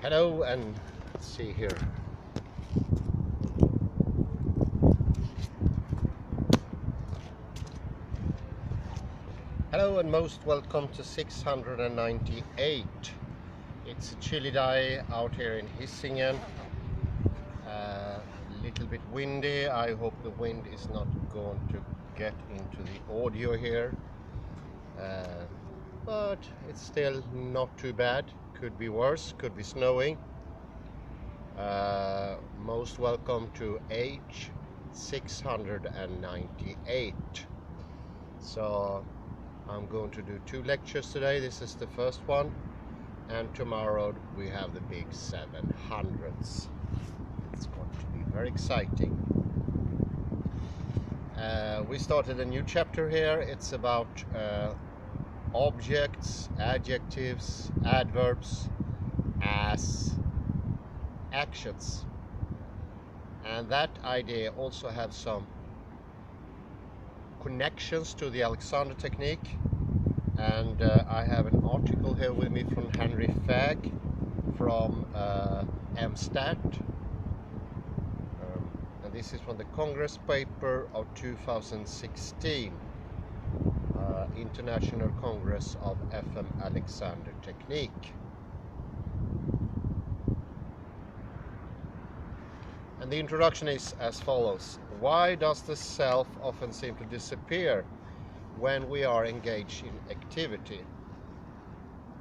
Hello, and let's see here. Hello and most welcome to 698. It's a chilly day out here in Hisingen. A little bit windy. I hope the wind is not going to get into the audio here. But it's still not too bad. Could be worse, could be snowing. Most welcome to age 698. So I'm going to do 2 lectures today. This is the first one, and tomorrow we have the big 700s. It's going to be very exciting. We started a new chapter here. It's about objects, adjectives, adverbs as actions, and that idea also has some connections to the Alexander technique. And I have an article here with me from Henry Fagg from MStat, and this is from the Congress paper of 2016, International Congress of FM Alexander Technique. And the introduction is as follows. Why does the self often seem to disappear when we are engaged in activity?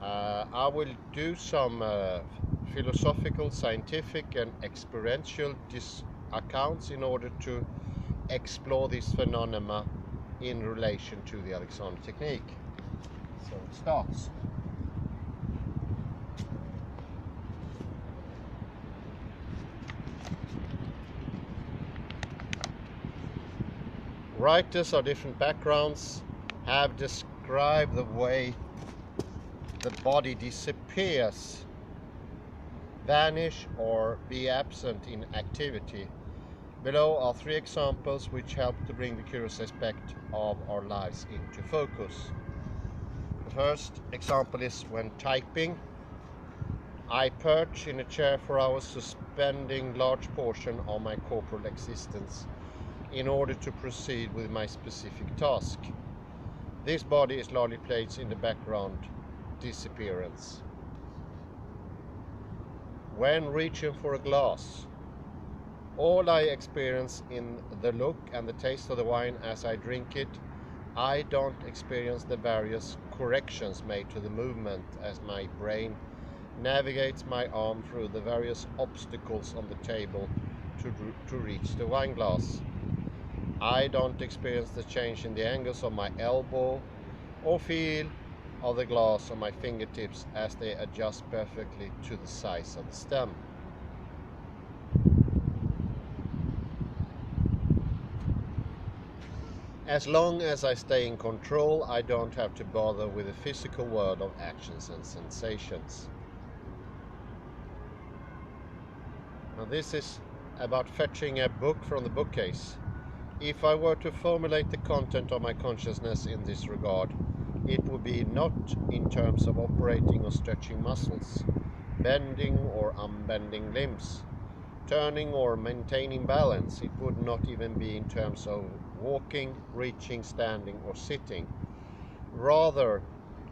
I will do some philosophical, scientific and experiential accounts in order to explore this phenomena in relation to the Alexander technique. So it starts. Writers of different backgrounds have described the way the body disappears, vanish or be absent in activity. Below are 3 examples which help to bring the curious aspect of our lives into focus. The first example is when typing. I perch in a chair for hours, suspending large portion of my corporal existence in order to proceed with my specific task. This body is largely placed in the background disappearance. When reaching for a glass, all I experience in the look and the taste of the wine as I drink it. I don't experience the various corrections made to the movement as my brain navigates my arm through the various obstacles on the table to reach the wine glass. I don't experience the change in the angles of my elbow or feel of the glass on my fingertips as they adjust perfectly to the size of the stem. As long as I stay in control, I don't have to bother with the physical world of actions and sensations. Now this is about fetching a book from the bookcase. If I were to formulate the content of my consciousness in this regard, it would be not in terms of operating or stretching muscles, bending or unbending limbs, turning or maintaining balance. It would not even be in terms of walking, reaching, standing or sitting. Rather,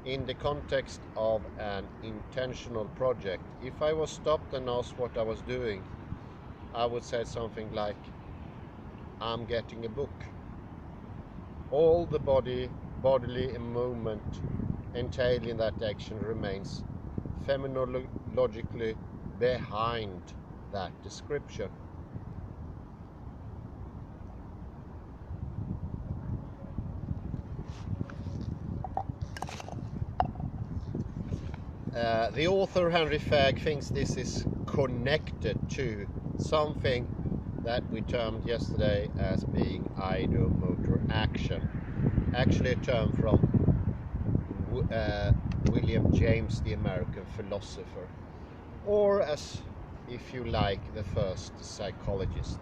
in the context of an intentional project. If I was stopped and asked what I was doing, I would say something like, I'm getting a book. All the bodily movement entailed in that action remains phenomenologically behind that description. The author Henry Fagg thinks this is connected to something that we termed yesterday as being ideomotor action. Actually a term from William James, the American philosopher, or as if you like, the first psychologist.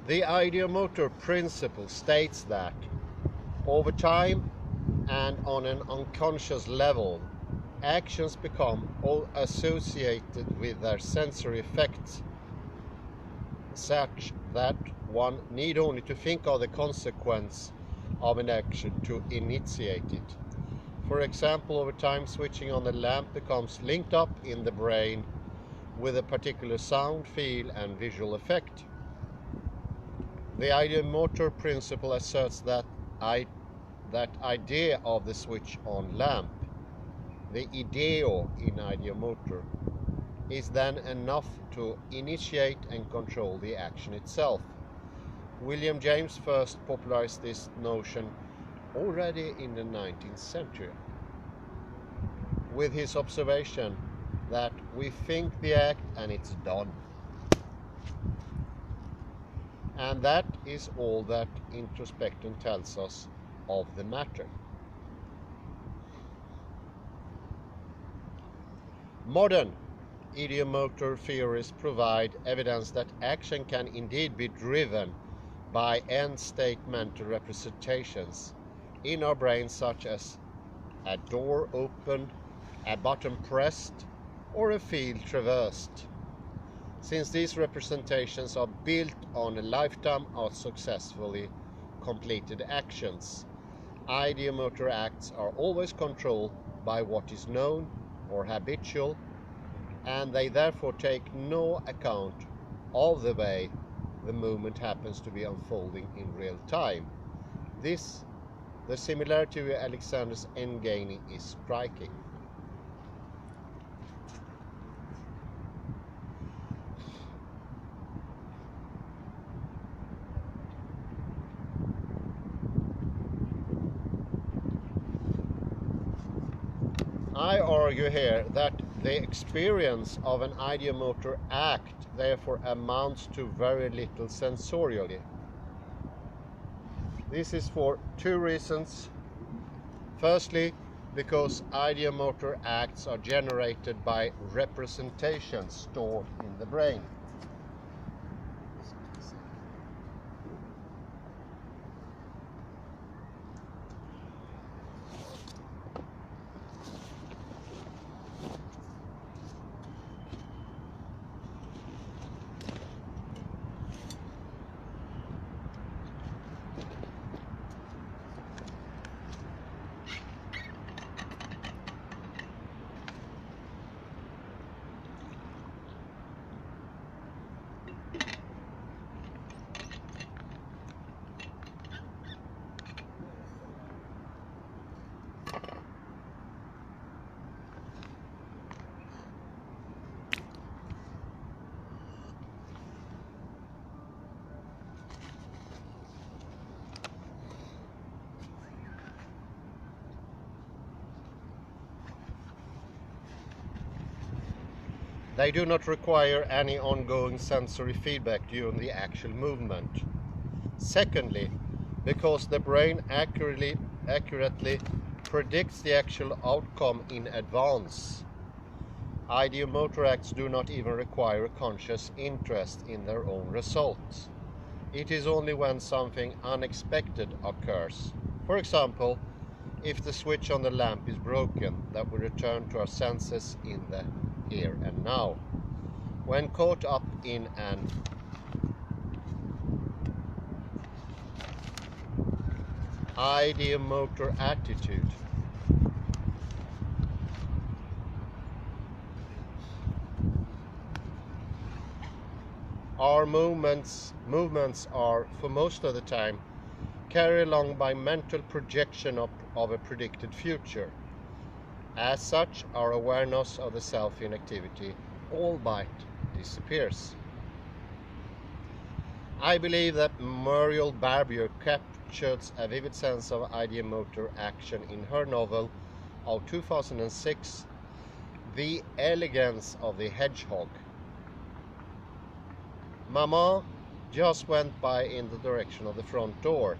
The ideomotor principle states that over time and on an unconscious level, actions become all associated with their sensory effects, such that one need only to think of the consequence of an action to initiate it. For example, over time, switching on the lamp becomes linked up in the brain with a particular sound, feel, and visual effect. The ideomotor principle asserts that idea of the switch on lamp, the ideo in ideomotor, is then enough to initiate and control the action itself. William James first popularized this notion already in the 19th century with his observation that we think the act and it's done. And that is all that introspection tells us of the matter. Modern ideomotor theories provide evidence that action can indeed be driven by end-state mental representations in our brains, such as a door opened, a button pressed, or a field traversed. Since these representations are built on a lifetime of successfully completed actions, ideomotor acts are always controlled by what is known or habitual, and they therefore take no account of the way the movement happens to be unfolding in real time. The similarity with Alexander's endgaining is striking. I argue here that the experience of an ideomotor act therefore amounts to very little sensorially. This is for two reasons. Firstly, because ideomotor acts are generated by representations stored in the brain. They do not require any ongoing sensory feedback during the actual movement. Secondly, because the brain accurately predicts the actual outcome in advance. Ideomotor acts do not even require a conscious interest in their own results. It is only when something unexpected occurs, for example, if the switch on the lamp is broken, that we return to our senses in the here and now. When caught up in an ideomotor attitude, our movements are, for most of the time, carried along by mental projection of a predicted future. As such, our awareness of the self in activity albeit disappears. I believe that Muriel Barbier captures a vivid sense of ideomotor action in her novel of 2006, The Elegance of the Hedgehog. Mama just went by in the direction of the front door.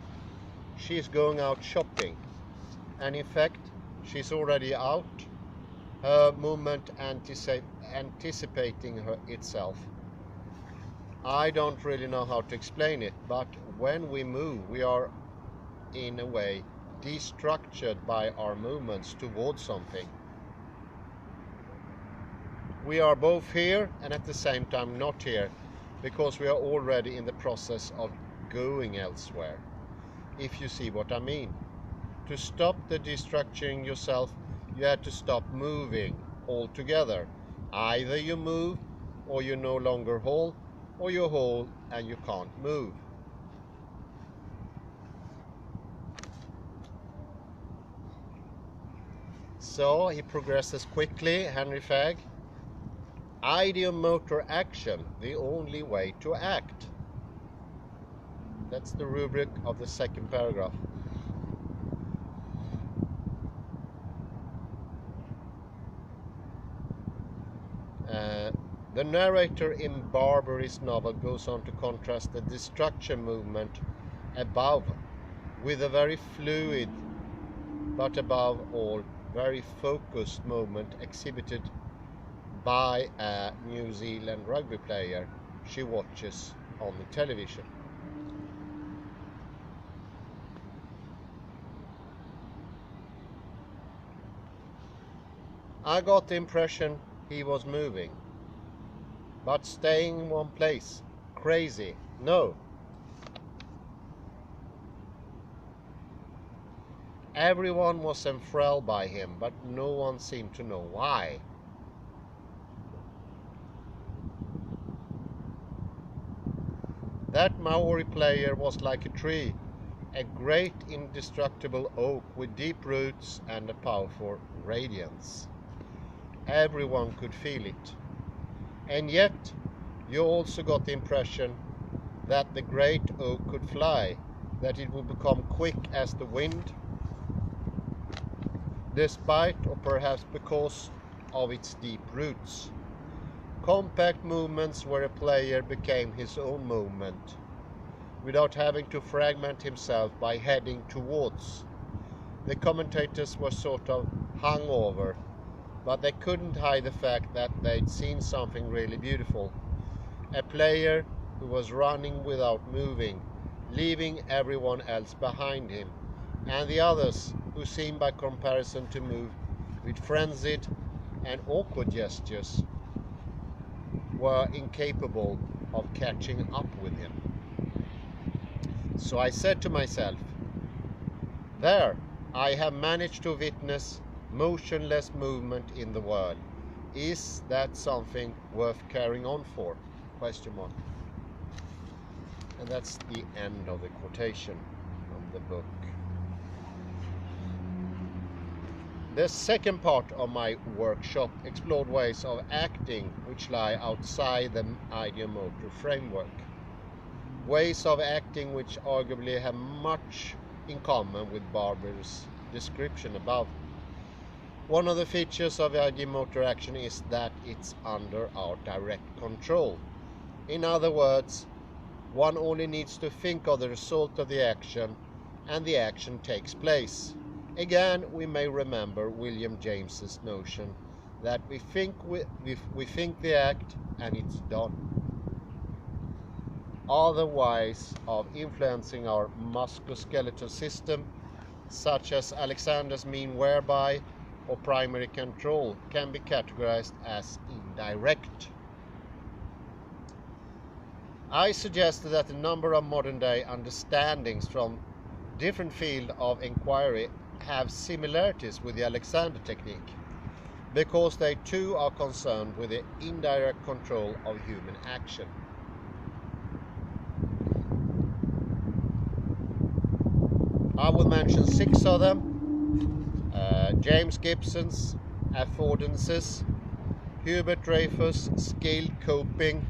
She is going out shopping, and in fact, she's already out, her movement anticipating itself. I don't really know how to explain it, but when we move, we are in a way destructured by our movements towards something. We are both here and at the same time not here, because we are already in the process of going elsewhere, if you see what I mean. To stop the destructuring yourself, you had to stop moving altogether. Either you move, or you no longer hold, or you hold and you can't move. So he progresses quickly, Henry Fagg. Ideomotor action, the only way to act. That's the rubric of the second paragraph. The narrator in Barbari's novel goes on to contrast the destruction movement above with a very fluid, but above all, very focused movement exhibited by a New Zealand rugby player she watches on the television. I got the impression he was moving, but staying in one place. Crazy. No. Everyone was enthralled by him, but no one seemed to know why. That Maori player was like a tree, a great indestructible oak with deep roots and a powerful radiance. Everyone could feel it. And yet, you also got the impression that the great oak could fly, that it would become quick as the wind, despite or perhaps because of its deep roots. Compact movements where a player became his own movement, without having to fragment himself by heading towards. The commentators were sort of hungover, but they couldn't hide the fact that they'd seen something really beautiful. A player who was running without moving, leaving everyone else behind him, and the others who seemed by comparison to move with frenzied and awkward gestures were incapable of catching up with him. So I said to myself, there, I have managed to witness motionless movement in the world. Is that something worth carrying on for? Question mark. And that's the end of the quotation from the book. The second part of my workshop explored ways of acting which lie outside the ideomotor framework. Ways of acting which arguably have much in common with Barber's description above. One of the features of ideomotor action is that it's under our direct control. In other words, one only needs to think of the result of the action, and the action takes place. Again, we may remember William James's notion that we think the act and it's done. Other ways of influencing our musculoskeletal system, such as Alexander's mean whereby or primary control, can be categorized as indirect. I suggested that a number of modern-day understandings from different fields of inquiry have similarities with the Alexander technique, because they too are concerned with the indirect control of human action. I will mention 6 of them. James Gibson's affordances, Hubert Dreyfus' skilled coping,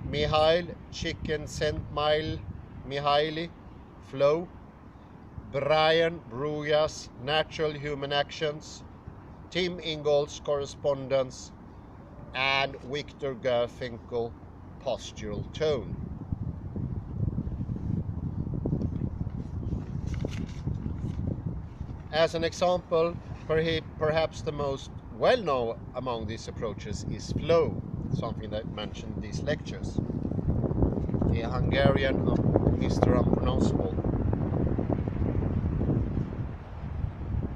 Mihail Csikszentmihalyi flow, Brian Bruja's natural human actions, Tim Ingold's correspondence, and Viktor Gerfinkel postural tone. As an example, perhaps the most well-known among these approaches is flow, something that I mentioned in these lectures. The Hungarian of Mr. Unpronounceable.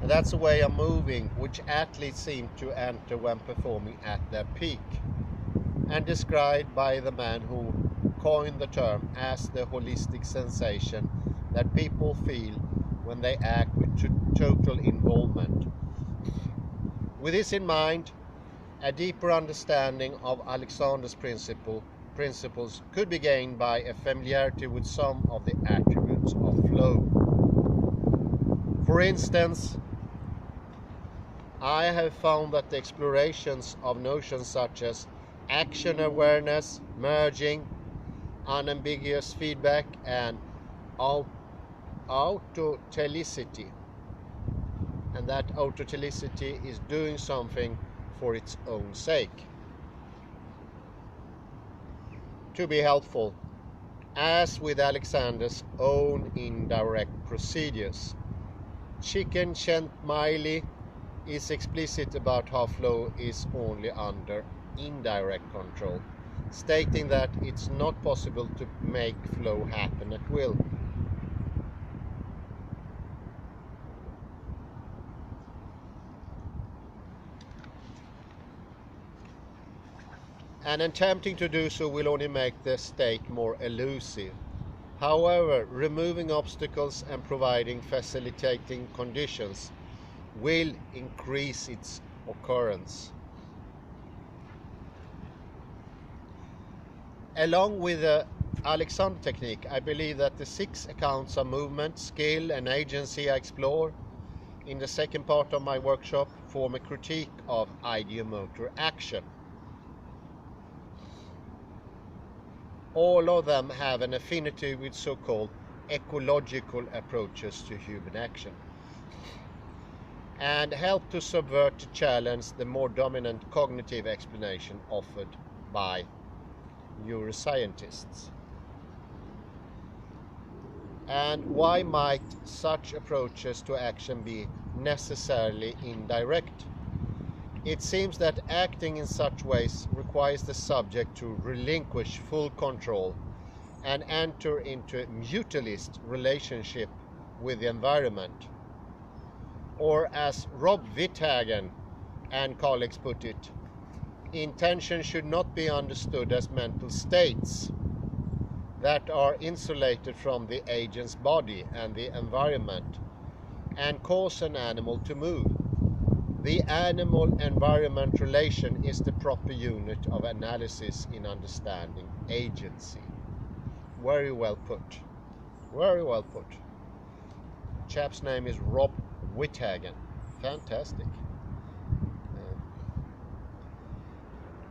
And that's a way of moving which athletes seem to enter when performing at their peak, and described by the man who coined the term as the holistic sensation that people feel when they act with total involvement. With this in mind, a deeper understanding of Alexander's principles could be gained by a familiarity with some of the attributes of flow. For instance, I have found that the explorations of notions such as action awareness, merging, unambiguous feedback, and autotelicity, and that autotelicity is doing something for its own sake, to be helpful, as with Alexander's own indirect procedures. Csikszentmihalyi is explicit about how flow is only under indirect control, stating that it's not possible to make flow happen at will. And attempting to do so will only make the state more elusive. However, removing obstacles and providing facilitating conditions will increase its occurrence. Along with the Alexander technique, I believe that the 6 accounts of movement, skill, and agency I explore in the second part of my workshop form a critique of ideomotor action. All of them have an affinity with so-called ecological approaches to human action, and help to subvert to challenge the more dominant cognitive explanation offered by neuroscientists. And why might such approaches to action be necessarily indirect? It seems that acting in such ways requires the subject to relinquish full control and enter into a mutualist relationship with the environment. Or as Rob Witthagen and colleagues put it, intention should not be understood as mental states that are insulated from the agent's body and the environment and cause an animal to move. The animal-environment relation is the proper unit of analysis in understanding agency. Very well put. Very well put. Chap's name is Rob Witthagen. Fantastic.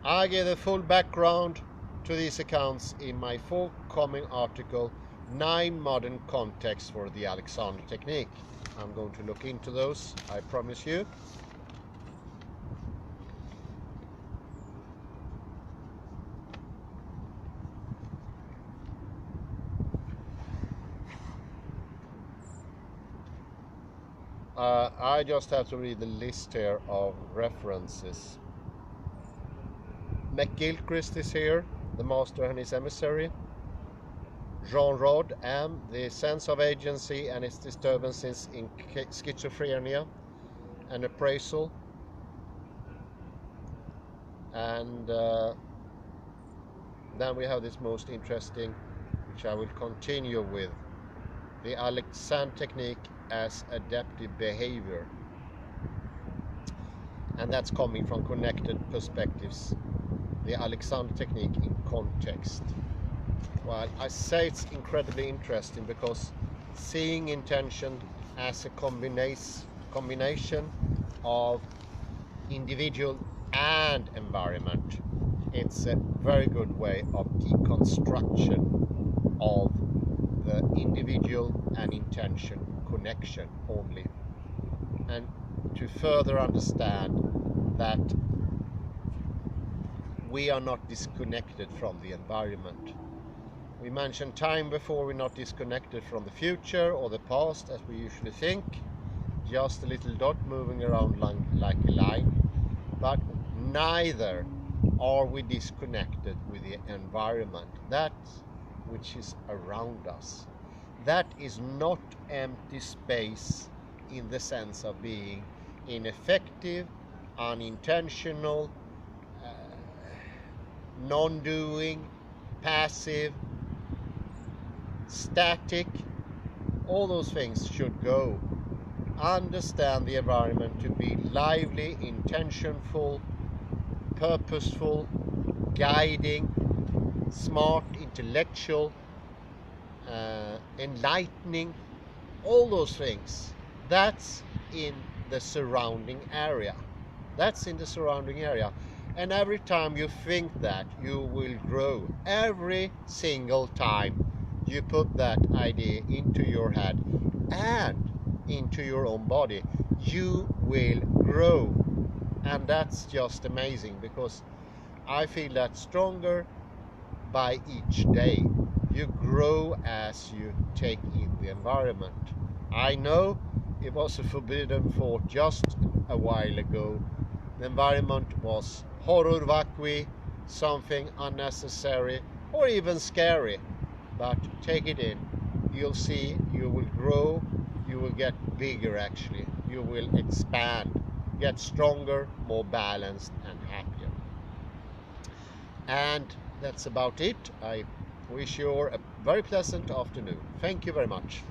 I give the full background to these accounts in my forthcoming article, 9 Modern Contexts for the Alexander Technique. I'm going to look into those, I promise you. I just have to read the list here of references. McGilchrist is here, The Master and His Emissary. Jean Rod, M, The Sense of Agency and Its Disturbances in Schizophrenia, An Appraisal. And then we have this most interesting, which I will continue with, The Alexander Technique as Adaptive Behavior. And that's coming from Connected Perspectives, The Alexander Technique in Context. Well, I say it's incredibly interesting because seeing intention as a combination of individual and environment, it's a very good way of deconstruction of the individual and intention connection only, and to further understand that we are not disconnected from the environment. We mentioned time before, we're not disconnected from the future or the past as we usually think, just a little dot moving around like a line, but neither are we disconnected with the environment, that which is around us. That is not empty space in the sense of being ineffective, unintentional, non-doing, passive, static. All those things should go. Understand the environment to be lively, intentionful, purposeful, guiding, smart, intellectual, enlightening, all those things. That's in the surrounding area. That's in the surrounding area. And every time you think that, you will grow. Every single time you put that idea into your head and into your own body, you will grow. And that's just amazing, because I feel that stronger by each day. You grow as you take in the environment. I know it was a forbidden thought just a while ago. The environment was horror vacui, something unnecessary or even scary. But take it in. You'll see you will grow, you will get bigger actually. You will expand, get stronger, more balanced and happier. And that's about it. I wish you a very pleasant afternoon. Thank you very much.